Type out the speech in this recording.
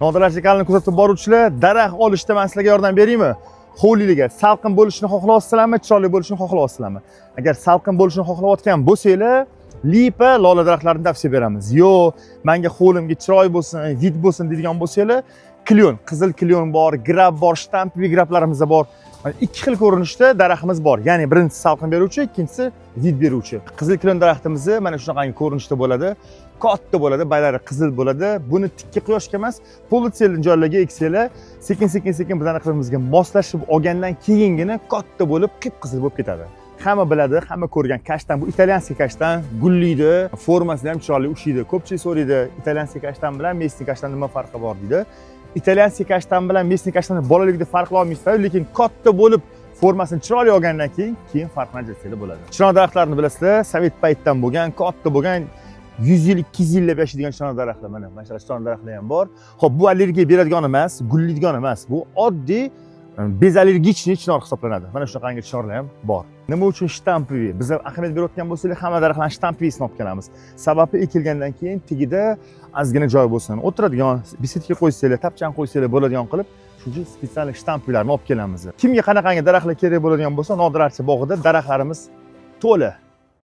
Nodir aka kanalini kuzatib boruvchilar, daraxt olishda men sizlarga yordam beraymi? Hovliliga salqin bo'lishini xohlayapsizlarmi, chiroyli bo'lishini xohlayapsizlarmi? Agar salqin bo'lishini xohlayotgan bo'lsanglar, lipa lola daraxtlarini tavsiya beramiz. Yo, menga hovlimga chiroy bo'lsin, vid bo'lsin deydigan bo'lsanglar, klyon, qizil klyon bor, grab bor, shtampiy grablarimiz bor. Ikki xil ko'rinishda daraxtimiz bor. Ya'ni birinchisi salqin beruvchi, ikkinchisi vid beruvchi. Qizil klyon daraxtimiz mana shunaqangi ko'rinishda bo'ladi. Katta bo'ladi, baylari qizil bo'ladi. Buni tikka quyoshga emas, politselin joylarga eksanglar, sekin bizning iqlimimizga moslashib olgandan keyingina katta bo'lib, qip-qizil bo'lib ketadi. Hamma biladi, hamma ko'rgan kashtan, bu italyanskiy kashtan, gullaydi, formasi ham chiroyli ushlaydi. Ko'pchilik so'raydi, italyanskiy kashtan bilan mesniy kashtan nima farqi bor deydi. İtalyanskiy kashtan bilan mesniy kashtanni bolaligida farqlay olmaysizlar, lekin katta bo'lib formasini chiroyli olgandan keyin farqini ajratsanglar bo'ladi. Chinor daraxtlarini bilasizlar, sovet paytdan bo'lgan, katta bo'lgan 100 yil, 200 yillab yashaydigan chinor daraxtlar mana. Mana shu chinor daraxtlar ham bor. Xo'p, bu allergiya beradigan emas, gullaydigan emas. Bu oddiy bezallergichniy chinor hisoblanadi. Mana shunaqangi chinorlar ham bor. Nima uchun shtampiy? Biz ahamiyat berayotgan bo'lsak, hamma daraxtlarni shtampiysini olib kelamiz. Sababi ekilgandan keyin tagida ozgina joy bo'lsin. O'tiradigan, bisetka qo'ysanglar, tapchan qo'ysanglar bo'ladigan qilib, shuncha spetsial shtampiylarni olib kelamiz. Kimga qanaqangi daraxtlar kerak bo'ladigan bo'lsa, Nodir aka bog'ida daraxtlarimiz to'la.